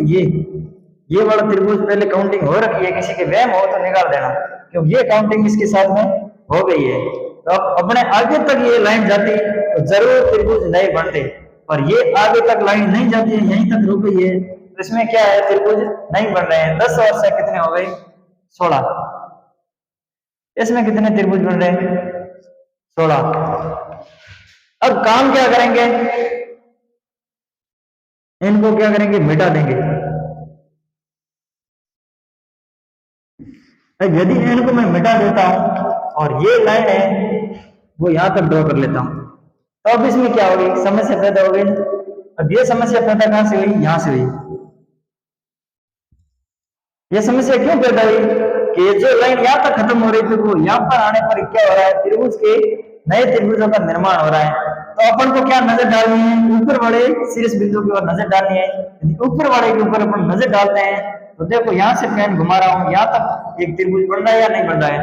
ये वाला त्रिभुज पहले काउंटिंग हो रखी है, किसी के वहम हो तो निकाल देना, क्योंकि ये काउंटिंग इसके साथ में हो गई है। तो अब अपने आगे तक ये लाइन जाती तो जरूर त्रिभुज नहीं बनते, और ये आगे तक लाइन नहीं जाती है, यहीं तक रुक गई है। तो इसमें क्या है, त्रिभुज नहीं बन रहे हैं। 10 और से कितने हो गए, 16। इसमें कितने त्रिभुज बन रहे हैं, 16। अब काम क्या करेंगे, इनको क्या करेंगे, मिटा देंगे। यदि इनको मैं मिटा देता हूं और ये लाइन है वो यहां तक ड्रॉ कर लेता हूं, तो अब इसमें क्या होगी, समस्या पैदा हो गई। अब ये समस्या पैदा कहां से हुई, यहां से हुई। ये समस्या क्यों पैदा हुई कि जो लाइन यहां तक खत्म हो रही थी वो यहां पर आने पर क्या हो रहा है, त्रिभुज के नए त्रिभुजों का निर्माण हो रहा है। तो अपन को क्या नजर डालनी है, ऊपर वाले शीर्ष बिंदु की ओर नजर डालनी है। यदि ऊपर वाले के ऊपर अपन नजर डालते हैं तो देखो यहां से पेन घुमा रहा हूं, यहां तक एक त्रिभुज बन रहा है या नहीं बन रहा है।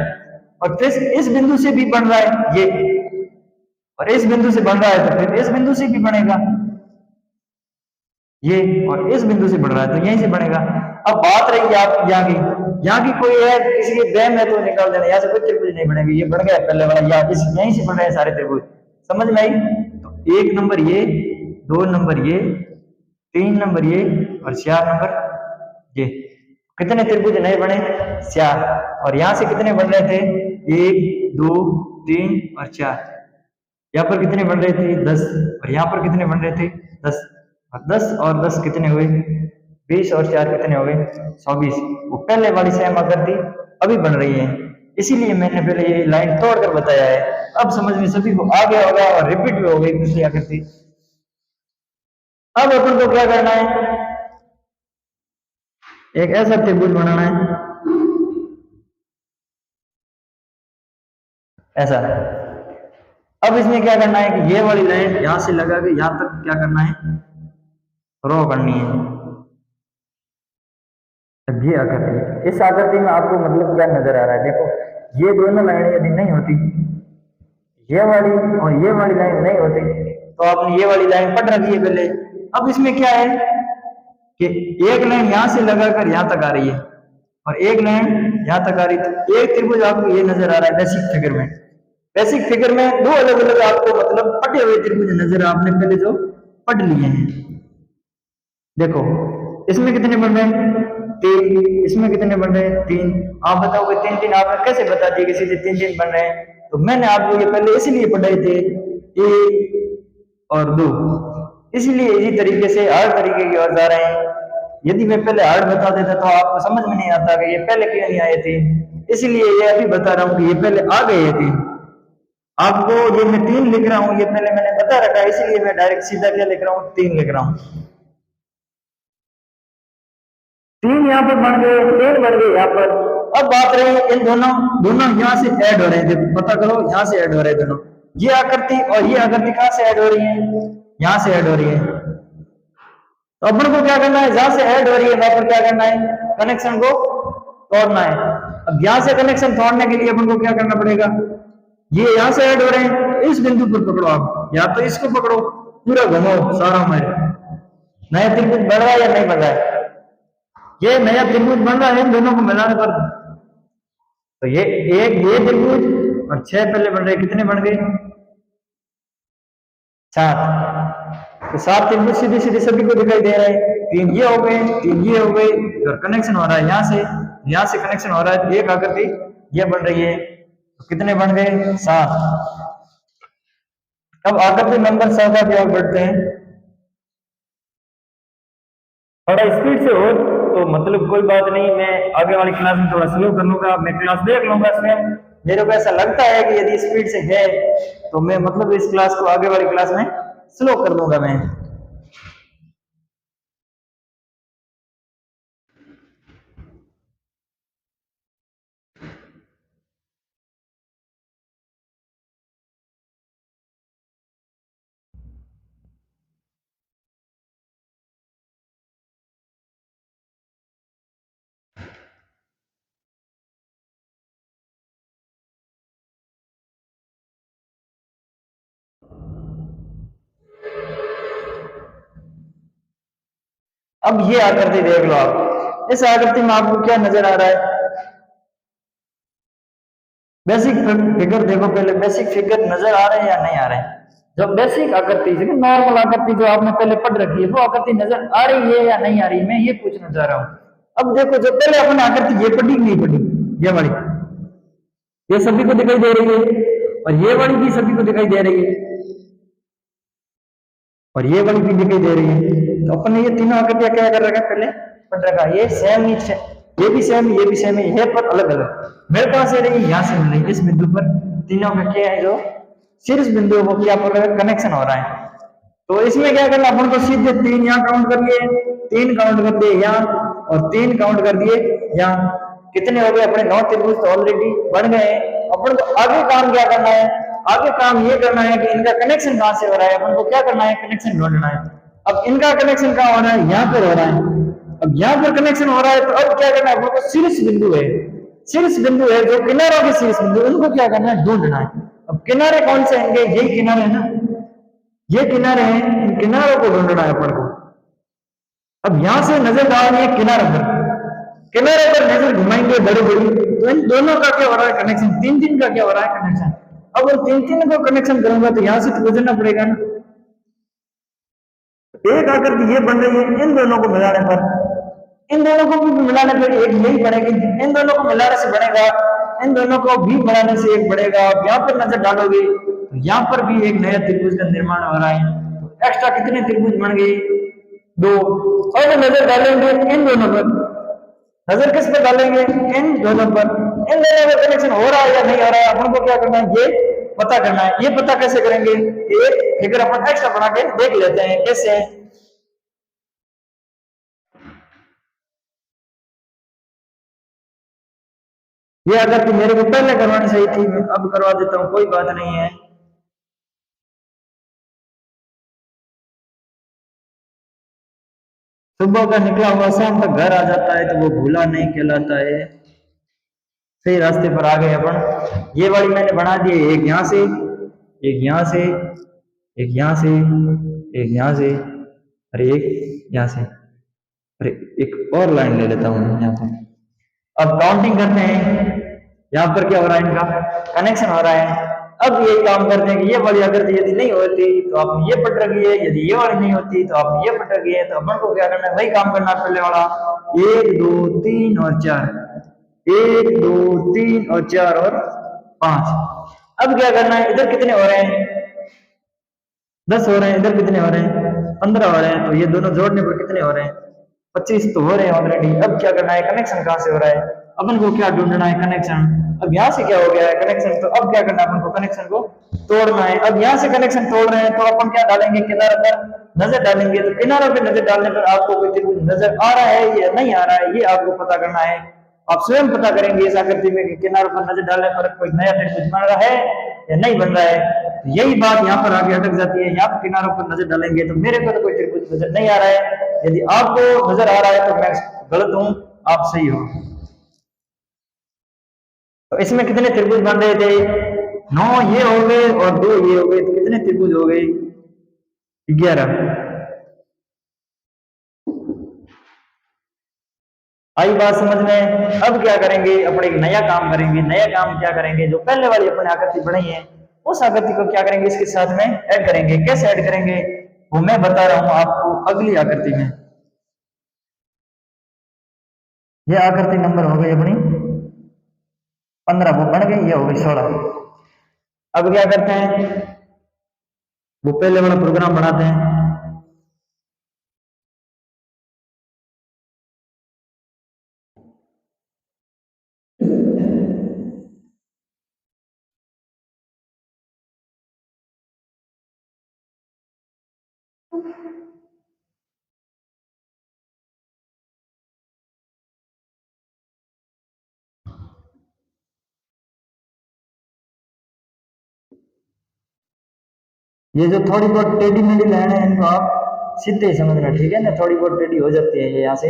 और फिर इस बिंदु से भी बन रहा है ये, और इस बिंदु से बन रहा है तो फिर इस बिंदु से भी बनेगा ये, और इस बिंदु से बन रहा है तो यहीं से बनेगा। अब बात रही आप यहाँ की कोई है, किसी के वहम है तो निकाल देना, यहाँ से कोई त्रिभुज नहीं बनेगा, ये बन गया पहले वाला, या इस यहीं से बन रहे हैं सारे त्रिभुज। समझ में आई। तो 1 नंबर ये, 2 नंबर ये, 3 नंबर ये और 4 नंबर ये। कितने त्रिभुज नहीं बने, 4। और यहाँ से कितने बन रहे थे, 1 2 3 और 4। यहाँ पर कितने बन रहे थे, 10। और यहाँ पर कितने बन रहे थे, 10। और 10 और 10 कितने हुए, 20 और 4 कितने हो गए, 24। वो पहले वाली सेम आकृति अभी बन रही है, इसीलिए मैंने पहले ये लाइन तोड़कर बताया है। अब समझ में सभी को आ गया होगा और रिपीट भी हो गई पिछली आकृति। अब अपन को क्या करना है, एक ऐसा त्रिभुज बनाना है, ऐसा। अब इसमें क्या करना है कि ये वाली लाइन यहां से लगा के यहां तक क्या करना है, ड्रॉ करनी है। ये आकृति, इस आकृति में आपको मतलब क्या नजर आ रहा है, देखो ये दोनों लाइनें यदि नहीं होती, ये वाली और ये वाली लाइन नहीं होती, तो आपने ये वाली लाइन पढ़ रखी है पहले। अब इसमें क्या है कि एक लाइन यहां से लगाकर यहां तक आ रही है और एक लाइन यहां तक आ रही है, तो एक त्रिभुज आपको ये नजर आ रहा है बेसिक फिगर में। बेसिक फिगर में दो अलग अलग आपको मतलब पटे हुए त्रिभुज नजर आपने पहले जो पढ़ लिए हैं। देखो इसमें कितने बन रहे हैं, 3, इसमें कितने बन रहे हैं, 3। आप बताओगे 3 3 आपने कैसे बता दिए कि सीधे 3 3 बन रहे हैं, तो मैंने आपको ये पहले इसलिए पढ़ाए थे 1 और 2, इसलिए इसी तरीके से हर तरीके की ओर जा रहे हैं। यदि मैं पहले हर बता देता तो आपको समझ में नहीं आता कि ये पहले क्यों नहीं आए थे, इसलिए ये अभी बता रहा हूं कि ये पहले आ गए थे। आपको ये मैं 3 लिख रहा हूं, ये पहले मैंने बता रखा है, इसलिए मैं डायरेक्ट सीधा क्या लिख रहा हूं, 3 लिख रहा हूं। 3 यहाँ पर बन गए, 3 बन गए यहाँ पर। अब बात रही इन दोनों यहाँ से ऐड हो रहे हैं, देखो पता करो यहाँ से ऐड हो रहे हैं दोनों, ये आकृति और ये आकृति कहां से ऐड हो रही है, यहाँ से ऐड हो रही है। तो अपन को क्या करना है, जहां से ऐड हो रही है वहां पर क्या करना है, कनेक्शन को तोड़ना है। अब यहाँ से कनेक्शन तोड़ने के लिए अपन को क्या करना पड़ेगा, ये यहाँ से ऐड हो रहे हैं, इस बिंदु पर पकड़ो आप, या तो इसको पकड़ो, पूरा घुमाओ सारा हमारे नया त्रिभुज बढ़ रहा है या नहीं बढ़ रहा है, ये नया त्रिभुज बन रहा है इन दोनों को मिलाने पर, तो ये त्रिभुज और 6 पहले बन रहे, कितने बन गए? 7। तो 7 त्रिभुज सीधे सीधे सभी को दिखाई दे रहा है। 3 ये हो गए, 3 ये हो गए, और कनेक्शन हो रहा है यहाँ से कनेक्शन हो रहा है, तो एक आकृति ये बन रही है। तो कितने बन गए? 7। अब आकृति नंबर 7 का प्रयोग बढ़ते हैं। थोड़ा स्पीड से हो तो मतलब कोई बात नहीं, मैं आगे वाली क्लास में थोड़ा स्लो कर लूंगा, मैं क्लास देख लूंगा स्वयं। मेरे को ऐसा लगता है कि यदि स्पीड से है तो मैं मतलब इस क्लास को आगे वाली क्लास में स्लो कर दूंगा मैं। अब ये आकृति देख लो आप, इस आकृति में आपको क्या नजर आ रहा है? बेसिक फिगर देखो पहले, बेसिक फिगर नजर आ रहे हैं या नहीं आ रहे हैं? जो बेसिक आकृति नॉर्मल आकृति जो आपने पहले पढ़ रखी है वो आकृति नजर आ रही है या नहीं आ रही, मैं ये पूछना चाह रहा हूँ। अब देखो जो पहले अपने आकृति ये पढ़ी नहीं पढ़ी, ये वाली ये सभी को दिखाई दे रही है, और ये वाली भी सभी को दिखाई दे रही है, और ये वाली भी दिखाई दे रही है। तो अपन ने ये तीनों आकृतियां क्या कर रखा है? पहले पढ़ रखा है। ये सेम नीचे, ये भी सेम, ये भी सेम है, पर अलग अलग मेरे कहां से रही? यहाँ से मिल रही। इस बिंदु पर तीनों का क्या है? जो शीर्ष बिंदु वो क्या पर कनेक्शन हो रहा है। तो इसमें क्या करना अपन को? सीधे 3 यहाँ काउंट कर लिए, 3 काउंट कर दिए यहाँ, और 3 काउंट कर दिए यहाँ। कितने हो गए अपने? 9 त्रिभुज तो ऑलरेडी बन गए। अपन को आगे काम क्या करना है? आगे काम ये करना है कि इनका कनेक्शन कहां से हो रहा है, अपन को क्या करना है? कनेक्शन ढूंढना है। अब इनका कनेक्शन कहां हो रहा है? यहाँ पर हो रहा है। अब यहाँ पर कनेक्शन हो रहा है, तो अब क्या करना है? अपन को शीर्ष बिंदु है, शीर्ष बिंदु है जो किनारों के शीर्ष बिंदु, उनको क्या करना है? ढूंढना है। अब किनारे कौन से होंगे? यही किनारे है ना, ये किनारे हैं, इन किनारों को ढूंढना है अपन को। अब यहां से नजर डालनी है किनारे पर, किनारे पर नजर घुमाएंगे बड़ी बड़ी, तो इन दोनों का क्या हो रहा है? कनेक्शन। 3 का क्या हो रहा है? कनेक्शन। अब उन 3 को कनेक्शन करूंगा तो यहां से तो गुजरना पड़ेगा ना। एक आकृति ये बन रही है, इन दोनों को मिलाने पर, इन दोनों को भी मिलाने पर एक यही बनेगी, इन दोनों को मिलाने से बनेगा, इन दोनों को भी मिलाने से एक बढ़ेगा। यहाँ पर नजर डालोगे तो यहाँ पर भी एक नया त्रिभुज का निर्माण हो रहा है। तो एक्स्ट्रा कितने त्रिभुज बन गए? 2। और नजर डालेंगे इन दोनों पर, नजर किस पर डालेंगे? इन दोनों पर। इन दोनों का कनेक्शन हो रहा है या नहीं हो रहा है, अपन को क्या करना है? ये पता करना है। ये पता कैसे करेंगे? एक फिगर अपन एक्स्ट्रा बना के देख लेते हैं कैसे। ये अगर तो मेरे को पहले करवानी सही थी, मैं अब करवा देता हूँ, कोई बात नहीं है। सुबह का निकला हुआ शाम तक घर आ जाता है तो वो भूला नहीं कहलाता है। सही रास्ते पर आ गए अपन। ये वाली मैंने बना दी है, एक यहाँ से, एक यहाँ से, एक यहाँ से, एक यहाँ से, अरे एक यहाँ से, अरे एक और लाइन ले लेता हूँ यहाँ पर। अब काउंटिंग करते हैं, यहाँ पर क्या हो रहा है? इनका कनेक्शन हो रहा है। अब ये काम करते हैं कि ये वाली आकृति यदि नहीं होती तो आपने ये पट रखी है, यदि ये वाली नहीं होती तो आपने ये पट रखी है। तो अपन को क्या करना है? वही काम करना है पहले वाला, 1 2 3 और 4, 1 2 3 और 4 और 5। अब क्या करना है? इधर कितने हो रहे हैं? 10 हो रहे हैं। इधर कितने हो रहे हैं? 15 हो रहे हैं। तो ये दोनों जोड़ने पर कितने हो रहे हैं? 25 तो हो रहे हैं ऑलरेडी। अब क्या करना है? कनेक्शन कहां से हो रहा है? अपन को क्या ढूंढना है? कनेक्शन। अब यहाँ से क्या हो गया है? कनेक्शन। तो अब क्या करना है? अपन को कनेक्शन को तोड़ना है। अब यहाँ से कनेक्शन तोड़ रहे हैं तो अपन क्या डालेंगे? किनारे पर नजर डालेंगे। तो किनारों पर नजर डालने पर आपको कोई त्रिभुज नजर आ रहा है या नहीं आ रहा है, ये आपको पता करना है। आप स्वयं पता करेंगे इस आकृति में कि किनारों पर नजर डालने पर कोई नया त्रिभुज बन रहा है या नहीं बन रहा है। तो यही बात यहाँ पर आगे अटक जाती है। यहाँ पर किनारों पर नजर डालेंगे तो मेरे को तो कोई त्रिभुज नजर नहीं आ रहा है। यदि आपको नजर आ रहा है तो मैं गलत हूं, आप सही हो। तो इसमें कितने त्रिभुज बन रहे थे? 9 ये हो गए और 2 ये हो गए, तो कितने त्रिभुज हो गए? 11। आई बात समझ में? अब क्या करेंगे, अपने एक नया काम करेंगे। नया काम क्या करेंगे, जो पहले वाली अपने आकृति बनाई है उस आकृति को क्या करेंगे, इसके साथ में ऐड करेंगे। कैसे ऐड करेंगे वो मैं बता रहा हूं आपको अगली आकृति में। ये आकृति नंबर हो गई अपनी 15, वो बन गई, ये हो गई 16। अब क्या करते हैं, वो पहले वाला प्रोग्राम बनाते हैं। ये जो थोड़ी बहुत टेढ़ी मेढ़ी लाइन है इनको आप सीधे ही समझना, ठीक है ना। थोड़ी बहुत टेढ़ी हो जाती है ये यहाँ से,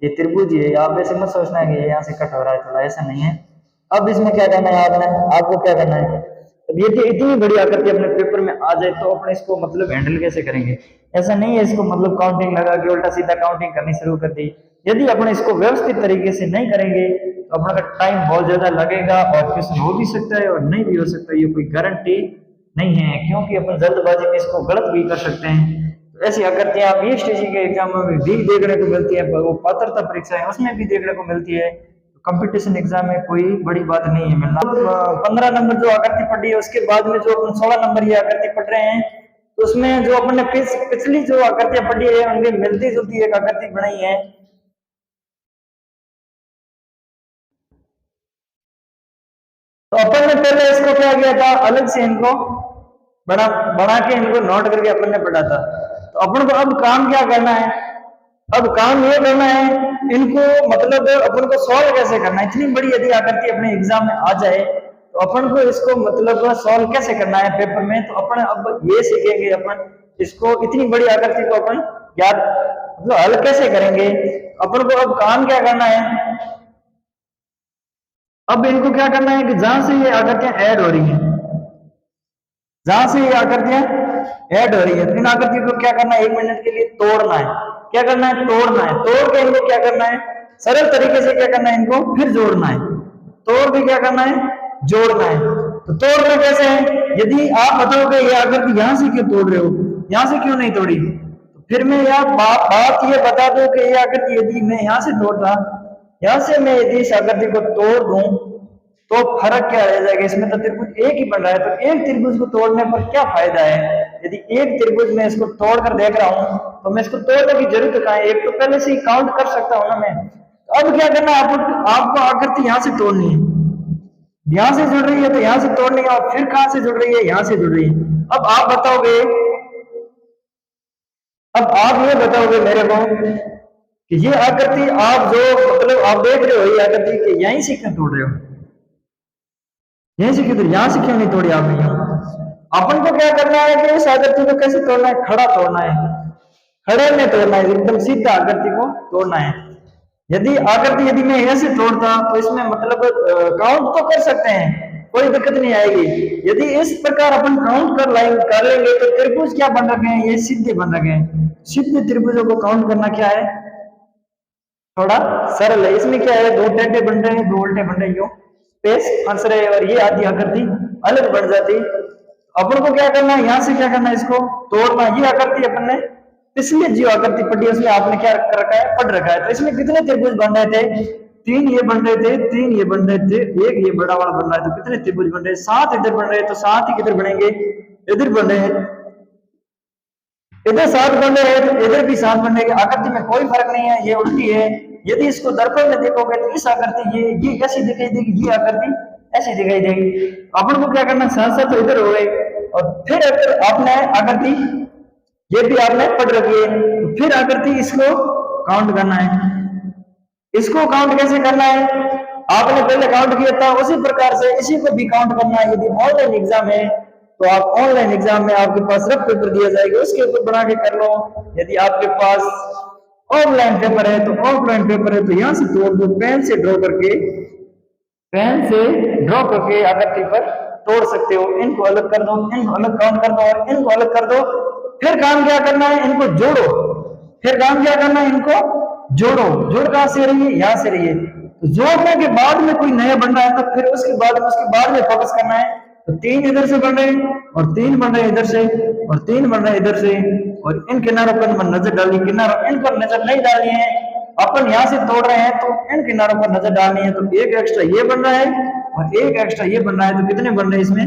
ये त्रिभुज ही है, आप ऐसे मत सोचना है कि ये यहाँ से कट हो रहा है थोड़ा, ऐसा नहीं है। अब इसमें क्या करना है आपने, आपको क्या करना है, अब ये इतनी बड़ी आकृति अपने पेपर में आ जाए तो अपने इसको मतलब हैंडल कैसे करेंगे। ऐसा नहीं है इसको मतलब काउंटिंग लगा के उल्टा सीधा काउंटिंग करनी शुरू कर दी। यदि अपने इसको व्यवस्थित तरीके से नहीं करेंगे तो अपना टाइम बहुत ज्यादा लगेगा और क्वेश्चन हो भी सकता है और नहीं भी हो सकता है, ये कोई गारंटी नहीं है, क्योंकि अपन जल्दबाजी में इसको गलत भी कर सकते हैं। तो ऐसी आकृतियां आप ये स्टेज के एग्जाम में भी देखने को मिलती है, वो पात्रता परीक्षा है उसमें भी देखने को मिलती है। कंपटीशन एग्जाम में कोई बड़ी बात नहीं है मिलना। 15 नंबर जो आकृति पढ़ी है उसके बाद में जो अपन 16 नंबर ये आकृति पढ़ रहे हैं, तो उसमें जो अपन ने पिछली जो आकृतियां पढ़ी है उनमें मिलती जुलती एक आकृति बनाई है। तो अपन ने पहले इसको क्या किया था, अलग से इनको बना बना के इनको नोट करके अपन ने पढ़ा था। तो अपन को अब काम क्या करना है, अब काम ये करना है इनको मतलब अपन को सॉल्व कैसे करना है। इतनी बड़ी यदि आकृति अपने एग्जाम में आ जाए तो अपन को इसको मतलब सॉल्व कैसे करना है पेपर में, तो अपन अब ये सीखेंगे अपन इसको इतनी बड़ी आकृति को अपन याद मतलब हल कैसे करेंगे। अपन को अब काम क्या करना है, अब इनको क्या करना है कि जहां से ये आकृतियां ऐड हो रही हैं, जहां से ये आकृतियां ऐड हो रही है इन आकृतियों को क्या करना है, 1 मिनट के लिए तोड़ना है। क्या करना है, तोड़ना है। तोड़ के इनको क्या करना है, सरल तरीके से क्या करना है, इनको फिर जोड़ना है। तोड़ के क्या करना है, जोड़ना है। तो तोड़ना कैसे है, यदि आप बताओगे ये आकृति यहां से क्यों तोड़ रहे हो, यहां से क्यों नहीं तोड़ी, तो फिर मैं यह बात ये बता दूं कि ये आकृति यदि मैं यहां से तोड़ता, यहां से मैं यदि इस आकृति को तोड़ दूं तो फर्क क्या रह जाएगा, इसमें तो त्रिभुज एक ही बन रहा है। तो एक त्रिभुज को तोड़ने पर क्या फायदा है, यदि एक त्रिभुज में इसको तोड़ कर देख रहा हूं तो मैं इसको तोड़ने की जरूरत कहां है, एक तो पहले से ही काउंट कर सकता हूं ना मैं। तो अब क्या करना है, आपको आकृति यहां से तोड़नी है, यहां से जुड़ रही है तो यहां से तोड़नी है, और फिर कहां से जुड़ रही है, यहां से जुड़ रही है। अब आप बताओगे, अब आप ये बताओगे मेरे को कि ये आकृति आप जो मतलब आप देख रहे हो ये आकृति कि यहीं से क्यों तोड़ रहे हो, यहीं से क्यों, यहां से क्यों नहीं तोड़ी आपने। अपन को क्या करना है कि इस आकृति को कैसे तोड़ना है, खड़ा तोड़ना है, खड़े में तोड़ना है, एकदम सीधा आकृति को तोड़ना है। यदि मैं ऐसे तोड़ता तो इसमें मतलब काउंट तो कर सकते हैं, कोई दिक्कत नहीं आएगी। यदि इस प्रकार अपन काउंट कर लेंगे तो त्रिभुज क्या बन रखे हैं, ये सीधे बन रखे हैं। सीधे त्रिभुजों को काउंट करना क्या है, थोड़ा सरल है। इसमें क्या है, 2 टेढ़े बन रहे हैं, 2 उल्टे बन रहे हैं, स्पेस फंस रहे और ये आधी आकृति अलग बन जाती। अपन को क्या करना है, यहां से क्या करना है, इसको तोड़ना। ये आकृति अपन ने पिछले जो आकृति पढ़ी उसमें आपने क्या कर रखा है, पढ़ रखा है। तो इसमें कितने त्रिभुज बन रहे थे, 3 ये बन रहे थे, 3 ये बन रहे थे, एक ये बड़ा वाला बन रहा है। तो कितने त्रिभुज बन रहे हैं, 7 इधर बन रहे हैं। तो 7 ही किधर बनेंगे, इधर बन रहे हैं, इधर 7 बन रहे हैं, तो इधर भी 7 बन रहे हैं। आकृति में कोई फर्क नहीं है, ये उल्टी है। यदि इसको दर्पण में देखोगे तो इस आकृति ये कैसी दिखाई देगी, ये आकृति ऐसी दिखाई देगी। अपन को क्या करना, साथ साथ तो इधर हो गए, और फिर अगर आपने आकृति ये भी आपने पढ़ रखी है, तो फिर आकृति इसको काउंट करना है। इसको काउंट कैसे करना है, आपने पहले काउंट किया था उसी प्रकार से इसी को भी काउंट करना है। यदि ऑनलाइन एग्जाम है तो आप ऑनलाइन एग्जाम में आपके पास रफ पेपर दिया जाएगा, उसके ऊपर बना के कर लो। यदि आपके पास ऑफलाइन पेपर है तो ऑफलाइन पेपर है तो यहां से तोड़ दो, पेन से ड्रॉ करके आकृति पर तोड़ सकते हो। इनको अलग कर दो, इनको अलग काउंट कर दो और इनको अलग कर दो। फिर काम क्या करना है, इनको जोड़ो। फिर काम क्या करना है, इनको जोड़ो, जोड़ कहां से रही है, यहां से रही है। तो जोड़ने के बाद में कोई नया बन रहा है तो फिर उसके बाद में फोकस करना है। तो 3 इधर से बन रहे हैं और 3 बन रहे हैं इधर से और 3 बन रहे हैं इधर से, और इन किनारों पर नजर डाली, किनारों इन पर नजर नहीं डालनी है। अपन यहां से तोड़ रहे हैं तो इन किनारों पर नजर डालनी है। तो एक एक्स्ट्रा ये बन रहा है और एक एक्स्ट्रा ये बन रहा है, तो कितने बन रहे हैं इसमें,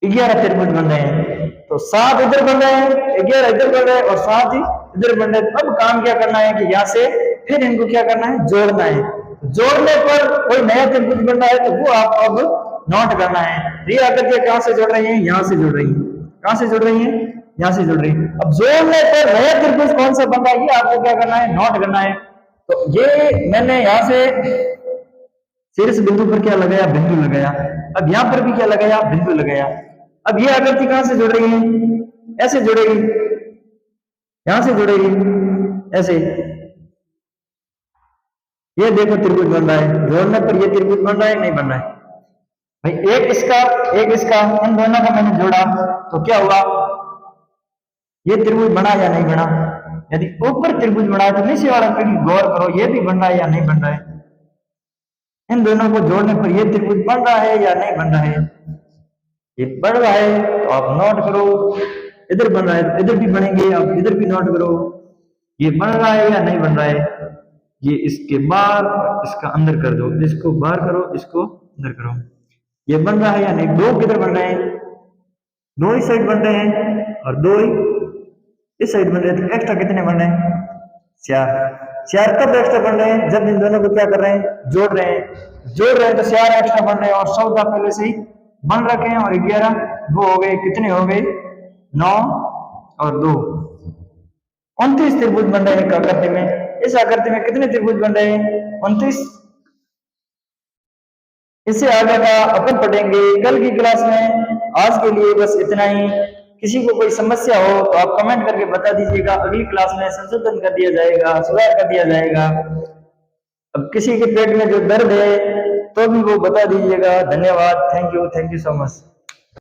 11 त्रिभुज बन रहे हैं। तो 7 इधर बन रहे हैं, 11 इधर बन रहे हैं और 7 ही इधर बन रहे हैं। तो अब काम क्या करना है कि यहाँ से फिर इनको क्या करना है, जोड़ना है। जोड़ने पर कोई नया त्रिभुज बन रहा है तो वो आप अब नोट करना है। ये आकृतियां कहां से जुड़ रही हैं, यहाँ से जुड़ रही हैं। कहां से जुड़ रही हैं, यहाँ से जुड़ रही है। अब जोड़ने पर नया त्रिभुज कौन सा बन रहा है, ये आपको क्या करना है, नोट करना है। तो ये मैंने यहाँ से शीर्ष बिंदु पर क्या लगाया, बिंदु लगाया। अब यहाँ पर भी क्या लगाया, बिंदु लगाया। अब ये आकृति कहां से जुड़ रही है, ऐसे जुड़ेगी, यहां से जुड़ेगी ऐसे। ये देखो त्रिभुज बन रहा है, जोड़ने पर ये त्रिभुज बन रहा है, नहीं बन रहा है भाई। एक इसका, इन दोनों का मैंने जोड़ा तो क्या हुआ, ये त्रिभुज बना या नहीं बना। यदि ऊपर त्रिभुज बना है तो नीचे वाला कड़ी गौर करो, ये भी बन रहा है या नहीं बन रहा है। इन दोनों को जोड़ने पर ये त्रिभुज बन रहा है या नहीं बन रहा है। ये बढ़ रहा है तो आप नोट करो, इधर बन रहा है तो इधर भी बनेंगे, आप इधर भी नोट करो। ये बन रहा है या नहीं बन रहा है। ये इसके बाहर इसका अंदर कर दो, इसको बाहर करो, इसको अंदर करो। ये बन रहा है या नहीं। दो किधर बन रहे हैं, 2 इस साइड बन रहे हैं और 2 ही इस साइड बन रहे हैं। तो एक्स्ट्रा कितने बन रहे हैं, 4 कब एक्स्ट्रा बन रहे हैं, जब इन दोनों को क्या कर रहे हैं, जोड़ रहे हैं तो 4 एक्स्ट्रा बन रहे हैं। और 14 पहले से ही बन रखे हैं और 11 वो हो गए, कितने हो गए, 9 और 2 29 त्रिभुज बन रहे हैं आकृति में। इस आकृति में कितने त्रिभुज बन रहे हैं, 29। इससे आगे का अपन पढ़ेंगे कल की क्लास में। आज के लिए बस इतना ही। किसी को कोई समस्या हो तो आप कमेंट करके बता दीजिएगा, अगली क्लास में संशोधन कर दिया जाएगा, सुधार कर दिया जाएगा। अब किसी के पेट में जो दर्द है तो भी वो बता दीजिएगा। धन्यवाद, थैंक यू सो मच।